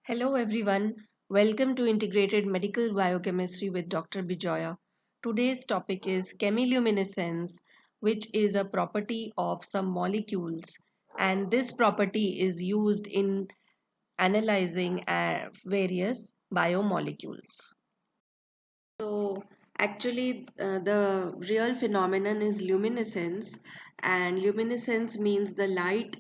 Hello everyone, welcome to Integrated Medical Biochemistry with Dr. Bijoya. Today's topic is chemiluminescence, which is a property of some molecules, and this property is used in analyzing various biomolecules. So, actually, the real phenomenon is luminescence, and luminescence means the light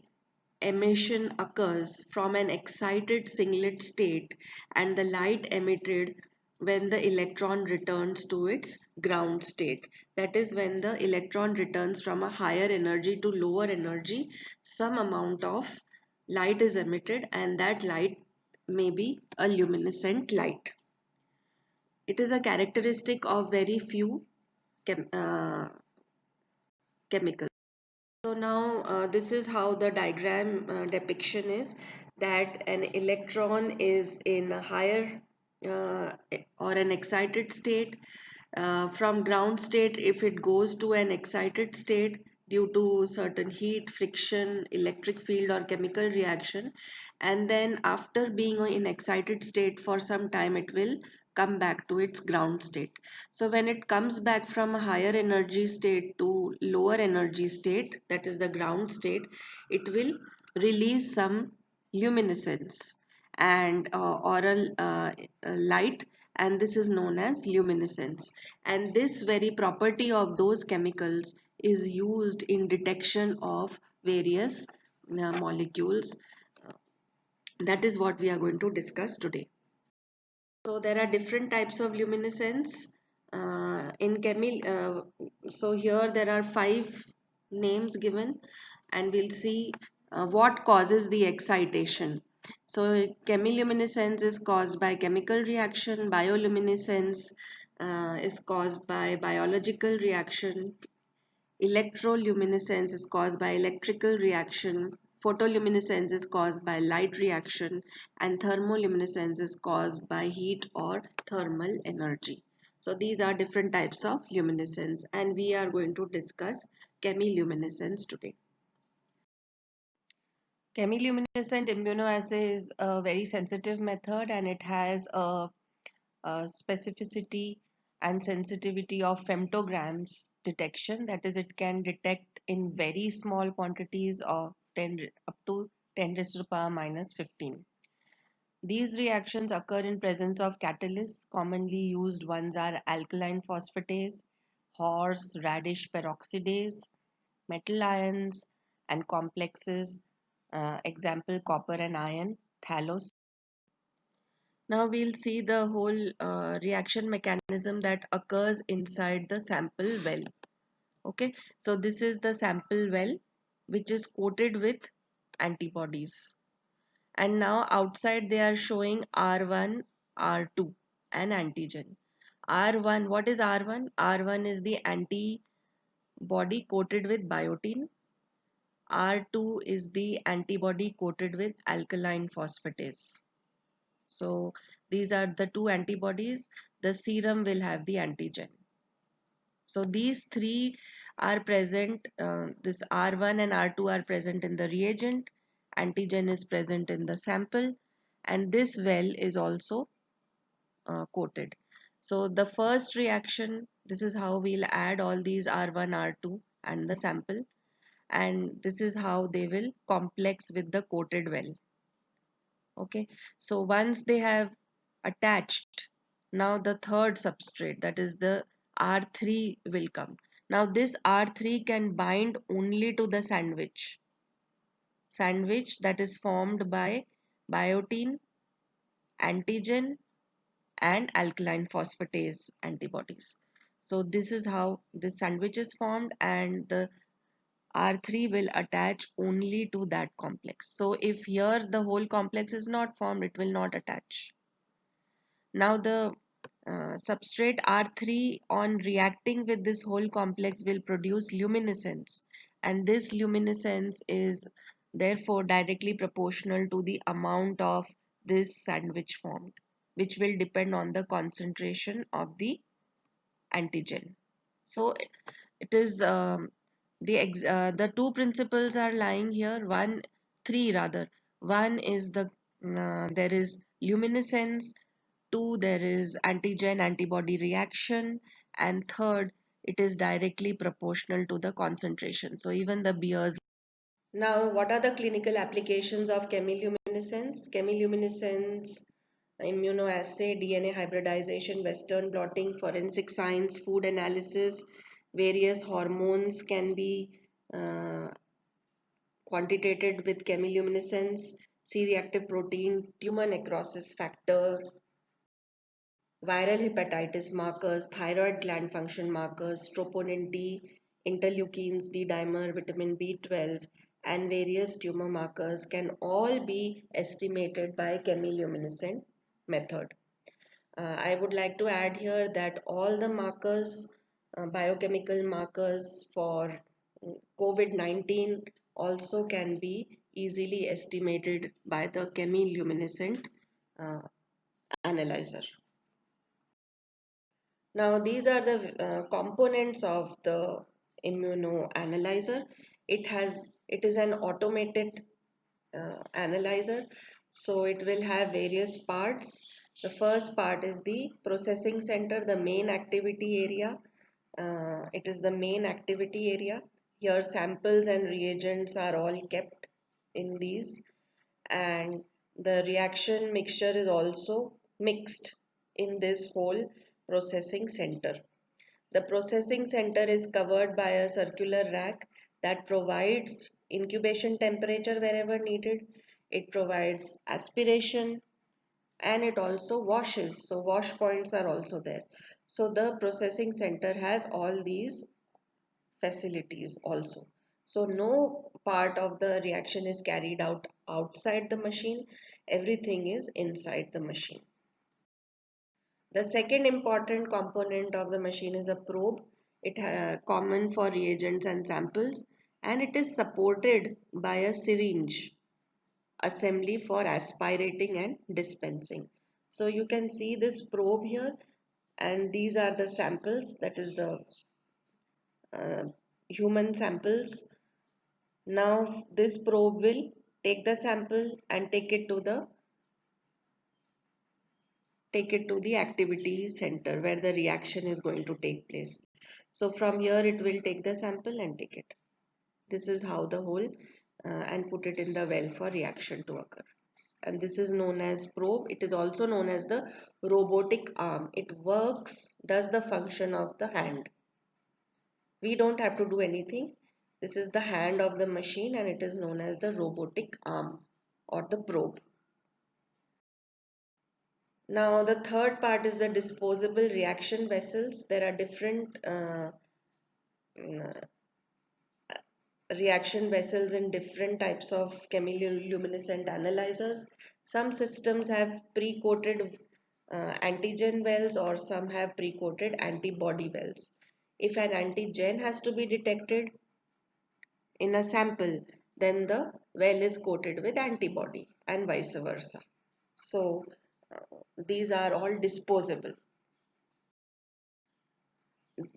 emission occurs from an excited singlet state and the light emitted when the electron returns to its ground state. That is, when the electron returns from a higher energy to lower energy, some amount of light is emitted, and that light may be a luminescent light. It is a characteristic of very few chem- uh, chemicals. So now this is how the diagram depiction is, that an electron is in a higher or an excited state. From ground state, if it goes to an excited state due to certain heat, friction, electric field or chemical reaction, and then after being in excited state for some time, it will come back to its ground state. So when it comes back from a higher energy state to lower energy state, that is the ground state, it will release some luminescence and aural light, and this is known as luminescence. And this very property of those chemicals is used in detection of various molecules. That is what we are going to discuss today. So there are different types of luminescence in so here there are five names given, and we'll see what causes the excitation. So chemiluminescence is caused by chemical reaction, bioluminescence is caused by biological reaction, electroluminescence is caused by electrical reaction, photoluminescence is caused by light reaction, and thermoluminescence is caused by heat or thermal energy. So these are different types of luminescence, and we are going to discuss chemiluminescence today. Chemiluminescent immunoassay is a very sensitive method, and it has a specificity and sensitivity of femtograms detection. That is, it can detect in very small quantities of 10 up to 10 raised to the power minus 15. These reactions occur in presence of catalysts. Commonly used ones are alkaline phosphatase, horse radish peroxidase, metal ions, and complexes. Example, copper and iron, thalose. Now we'll see the whole reaction mechanism that occurs inside the sample well. Okay, so this is the sample well, which is coated with antibodies. And now outside they are showing R1, R2, and antigen. R1, what is R1? R1 is the antibody coated with biotin. R2 is the antibody coated with alkaline phosphatase. So these are the two antibodies. The serum will have the antigen. So these three are present. This R1 and R2 are present in the reagent. Antigen is present in the sample, and this well is also coated. So the first reaction, this is how we'll add all these R1, R2 and the sample, and this is how they will complex with the coated well. Okay, so once they have attached, now the third substrate, that is the R3, will come. Now this R3 can bind only to the sandwich that is formed by biotin, antigen, and alkaline phosphatase antibodies. So this is how this sandwich is formed, and the R3 will attach only to that complex. So if here the whole complex is not formed, it will not attach. Now the substrate R3 on reacting with this whole complex will produce luminescence, and this luminescence is therefore directly proportional to the amount of this sandwich formed, which will depend on the concentration of the antigen. So it is the two principles are lying here. One, three rather. One is there is chemiluminescence. Two, there is antigen antibody reaction. And third, it is directly proportional to the concentration. So even the beers. Now, what are the clinical applications of chemiluminescence? Chemiluminescence, immunoassay, DNA hybridization, Western blotting, forensic science, food analysis, various hormones can be uh, quantitated with chemiluminescence, C-reactive protein, tumor necrosis factor, viral hepatitis markers, thyroid gland function markers, troponin D, interleukins, D dimer, vitamin B12, and various tumor markers can all be estimated by chemiluminescent method. I would like to add here that all the markers, biochemical markers for COVID-19 also can be easily estimated by the chemiluminescent uh, analyzer. Now, these are the components of the immunoanalyzer. It is an automated analyzer, so it will have various parts. The first part is the processing center, the main activity area. It is the main activity area. Here, samples and reagents are all kept in these, and the reaction mixture is also mixed in this whole processing center. The processing center is covered by a circular rack that provides incubation temperature wherever needed. It provides aspiration and it also washes. So wash points are also there. So the processing center has all these facilities also. So no part of the reaction is carried out outside the machine. Everything is inside the machine. The second important component of the machine is a probe. It common for reagents and samples, and it is supported by a syringe assembly for aspirating and dispensing. So you can see this probe here, and these are the samples, that is the uh, human samples. Now this probe will take the sample and take it to the activity center where the reaction is going to take place. So from here it will take the sample and take it. This is how the whole and put it in the well for reaction to occur. And this is known as probe. It is also known as the robotic arm. It does the function of the hand. We don't have to do anything. This is the hand of the machine and it is known as the robotic arm or the probe. Now, the third part is the disposable reaction vessels. There are different mm, reaction vessels in different types of chemiluminescent analyzers. Some systems have pre-coated antigen wells or some have pre-coated antibody wells. If an antigen has to be detected in a sample, then the well is coated with antibody and vice versa. So, these are all disposable.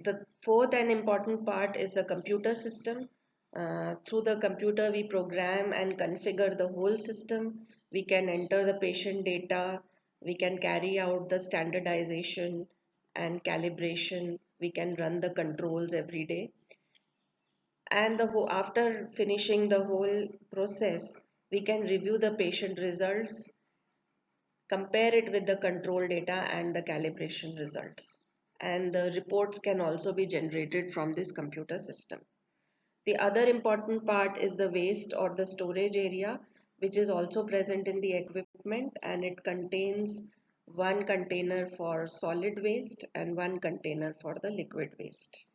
The fourth and important part is the computer system. Through the computer, we program and configure the whole system. We can enter the patient data. We can carry out the standardization and calibration. We can run the controls every day. And after finishing the whole process, we can review the patient results, compare it with the control data and the calibration results. And the reports can also be generated from this computer system. The other important part is the waste or the storage area, which is also present in the equipment, and it contains one container for solid waste and one container for the liquid waste.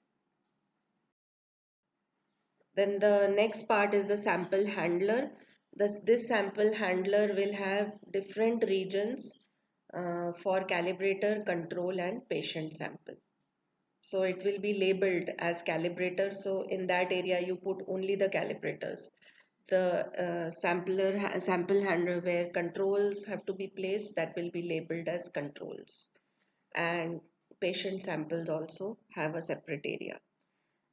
Then the next part is the sample handler. This sample handler will have different regions for calibrator, control, and patient sample. So it will be labeled as calibrator. So in that area, you put only the calibrators. The sample handler where controls have to be placed, that will be labeled as controls. And patient samples also have a separate area.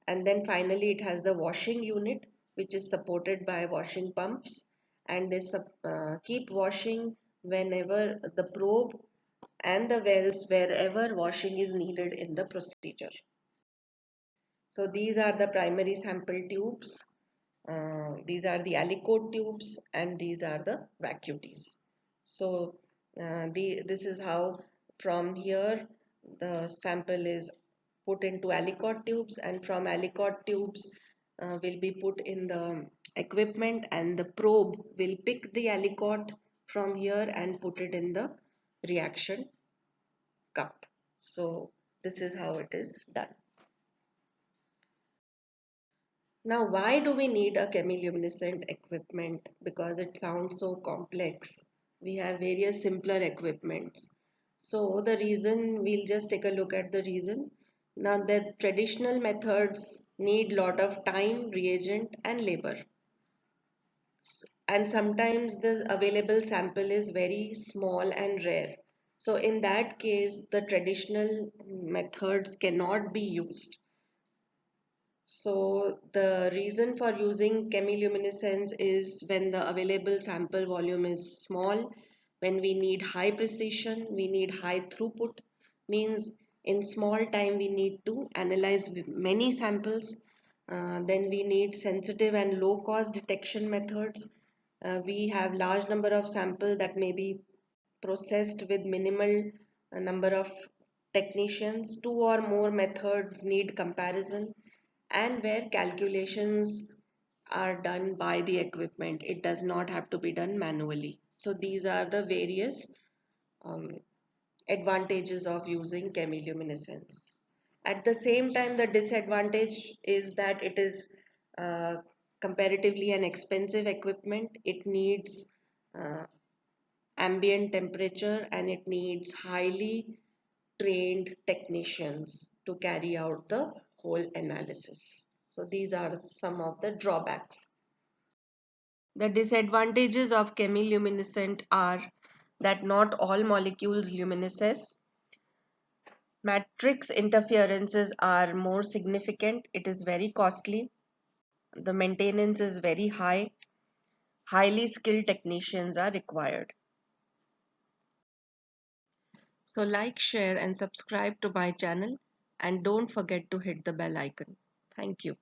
And then finally, it has the washing unit, which is supported by washing pumps. And they keep washing whenever the probe and the wells wherever washing is needed in the procedure. So these are the primary sample tubes. These are the Aliquot tubes and these are the vacuities. So this is how from here the sample is put into Aliquot tubes, and from Aliquot tubes will be put in the equipment, and the probe will pick the Aliquot from here and put it in the reaction cup. So this is how it is done. Now, why do we need a chemiluminescent equipment? Because it sounds so complex. We have various simpler equipments. So the reason, we'll just take a look at the reason. Now, the traditional methods need lot of time, reagent, and labor. And sometimes the available sample is very small and rare. So in that case, the traditional methods cannot be used. So the reason for using chemiluminescence is when the available sample volume is small, when we need high precision, we need high throughput, means in small time we need to analyze many samples. Then we need sensitive and low cost detection methods. We have large number of sample that may be processed with minimal number of technicians. Two or more methods need comparison, and where calculations are done by the equipment, it does not have to be done manually. So these are the various um, advantages of using chemiluminescence. At the same time, the disadvantage is that it is comparatively an expensive equipment. It needs uh, ambient temperature, and it needs highly trained technicians to carry out the whole analysis. So these are some of the drawbacks. The disadvantages of chemiluminescent are that not all molecules luminesce. Matrix interferences are more significant. It is very costly. The maintenance is very high. Highly skilled technicians are required. So like, share and subscribe to my channel, and don't forget to hit the bell icon. Thank you.